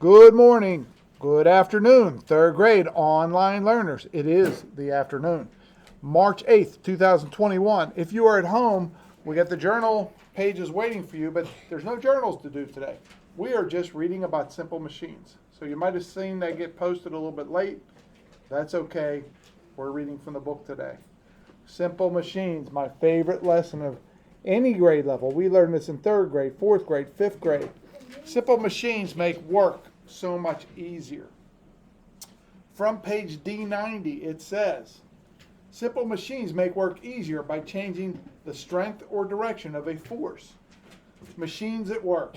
Good morning, good afternoon, third grade online learners. It is the afternoon, March 8th, 2021. If you are at home, we got the journal pages waiting for you, but there's no journals to do today. We are just reading about simple machines. So you might have seen they get posted a little bit late. That's okay. We're reading from the book today. Simple machines, my favorite lesson of any grade level. We learned this in third grade, fourth grade, fifth grade. Simple machines make work so much easier. From page D90, it says, simple machines make work easier by changing the strength or direction of a force. Machines at work.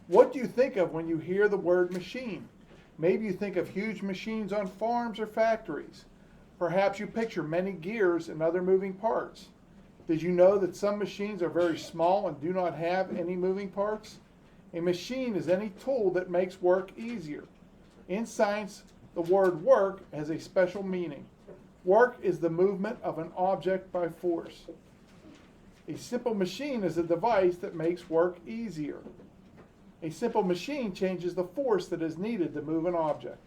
What do you think of when you hear the word machine? Maybe you think of huge machines on farms or factories. Perhaps you picture many gears and other moving parts. Did you know that some machines are very small and do not have any moving parts? A machine is any tool that makes work easier. In science, the word work has a special meaning. Work is the movement of an object by force. A simple machine is a device that makes work easier. A simple machine changes the force that is needed to move an object.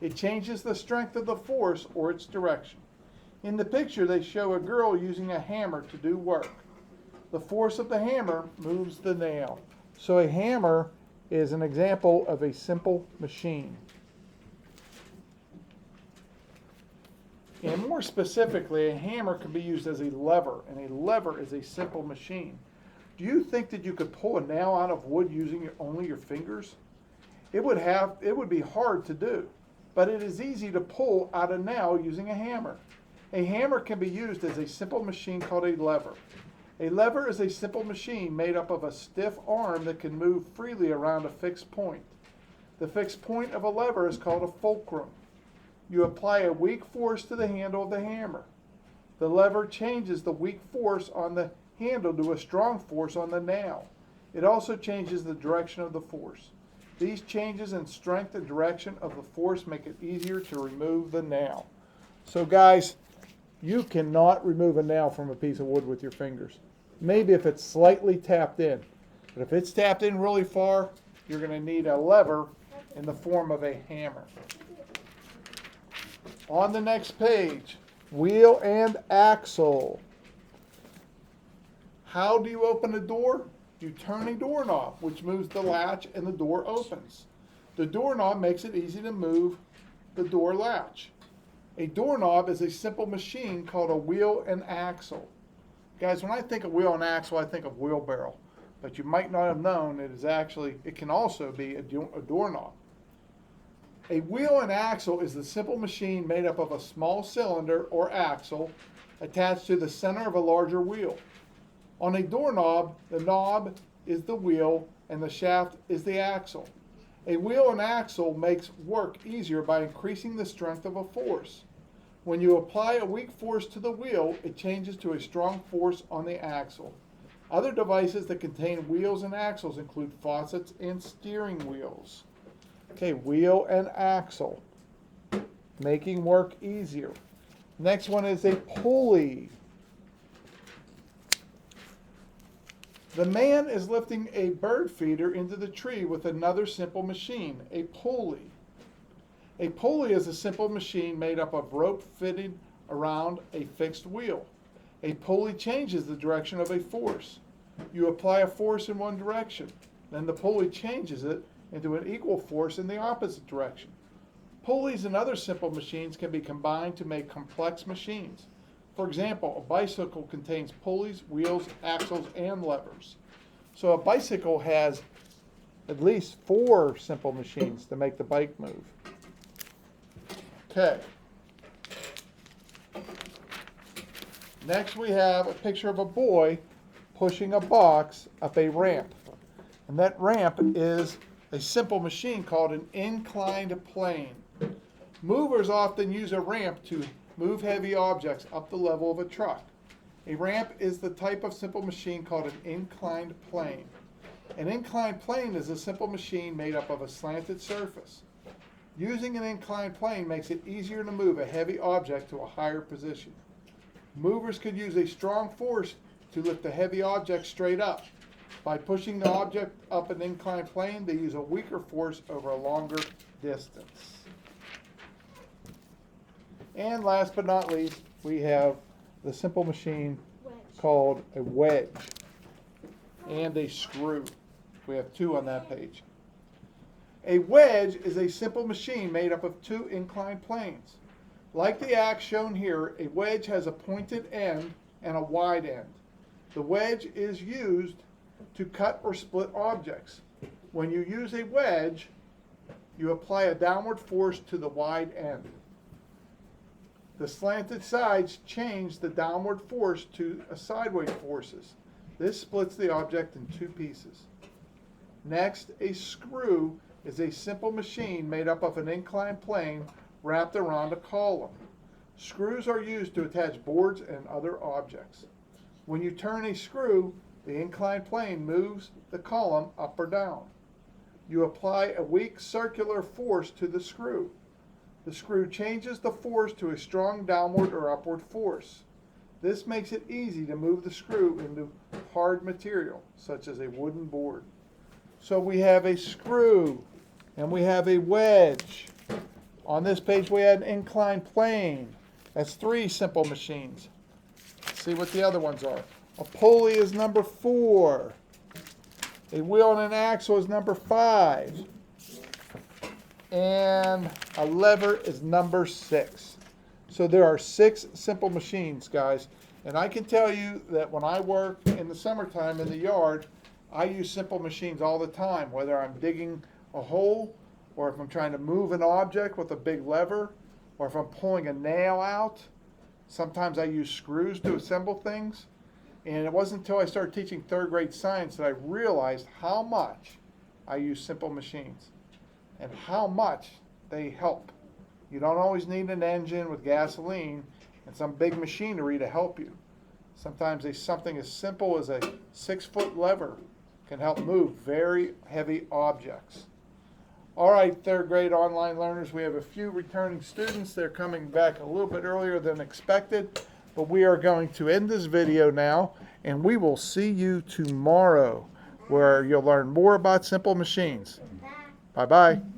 It changes the strength of the force or its direction. In the picture, they show a girl using a hammer to do work. The force of the hammer moves the nail. So a hammer is an example of a simple machine. And more specifically, a hammer can be used as a lever, and a lever is a simple machine. Do you think that you could pull a nail out of wood using only your fingers? It would be hard to do, but it is easy to pull out a nail using a hammer. A hammer can be used as a simple machine called a lever. A lever is a simple machine made up of a stiff arm that can move freely around a fixed point. The fixed point of a lever is called a fulcrum. You apply a weak force to the handle of the hammer. The lever changes the weak force on the handle to a strong force on the nail. It also changes the direction of the force. These changes in strength and direction of the force make it easier to remove the nail. So guys, you cannot remove a nail from a piece of wood with your fingers. Maybe if it's slightly tapped in. But if it's tapped in really far, you're going to need a lever in the form of a hammer. On the next page, wheel and axle. How do you open a door? You turn a doorknob, which moves the latch and the door opens. The doorknob makes it easy to move the door latch. A doorknob is a simple machine called a wheel and axle. Guys, when I think of wheel and axle, I think of wheelbarrow. But you might not have known it can also be a doorknob. A wheel and axle is the simple machine made up of a small cylinder or axle attached to the center of a larger wheel. On a doorknob, the knob is the wheel and the shaft is the axle. A wheel and axle makes work easier by increasing the strength of a force. When you apply a weak force to the wheel, it changes to a strong force on the axle. Other devices that contain wheels and axles include faucets and steering wheels. Okay, wheel and axle, making work easier. Next one is a pulley. The man is lifting a bird feeder into the tree with another simple machine, a pulley. A pulley is a simple machine made up of rope fitted around a fixed wheel. A pulley changes the direction of a force. You apply a force in one direction, then the pulley changes it into an equal force in the opposite direction. Pulleys and other simple machines can be combined to make complex machines. For example, a bicycle contains pulleys, wheels, axles, and levers. So a bicycle has at least 4 simple machines to make the bike move. Okay. Next we have a picture of a boy pushing a box up a ramp. And that ramp is a simple machine called an inclined plane. Movers often use a ramp to move heavy objects up the level of a truck. A ramp is the type of simple machine called an inclined plane. An inclined plane is a simple machine made up of a slanted surface. Using an inclined plane makes it easier to move a heavy object to a higher position. Movers could use a strong force to lift a heavy object straight up. By pushing the object up an inclined plane, they use a weaker force over a longer distance. And last but not least, we have the simple machine called a wedge and a screw. We have two on that page. A wedge is a simple machine made up of two inclined planes. Like the axe shown here, a wedge has a pointed end and a wide end. The wedge is used to cut or split objects. When you use a wedge, you apply a downward force to the wide end. The slanted sides change the downward force to a sideways forces. This splits the object in two pieces. Next, a screw is a simple machine made up of an inclined plane wrapped around a column. Screws are used to attach boards and other objects. When you turn a screw, the inclined plane moves the column up or down. You apply a weak circular force to the screw. The screw changes the force to a strong downward or upward force. This makes it easy to move the screw into hard material, such as a wooden board. So we have a screw and we have a wedge. On this page we had an inclined plane. That's three simple machines. Let's see what the other ones are. A pulley is number 4. A wheel and an axle is number 5. And a lever is number 6. So there are 6 simple machines, guys. And I can tell you that when I work in the summertime in the yard, I use simple machines all the time, whether I'm digging a hole, or if I'm trying to move an object with a big lever, or if I'm pulling a nail out. Sometimes I use screws to assemble things. And it wasn't until I started teaching 3rd grade science that I realized how much I use simple machines and how much they help. You don't always need an engine with gasoline and some big machinery to help you. Sometimes something as simple as a 6-foot lever can help move very heavy objects. All right, 3rd grade online learners, we have a few returning students. They're coming back a little bit earlier than expected, but we are going to end this video now, and we will see you tomorrow, where you'll learn more about simple machines. Bye-bye.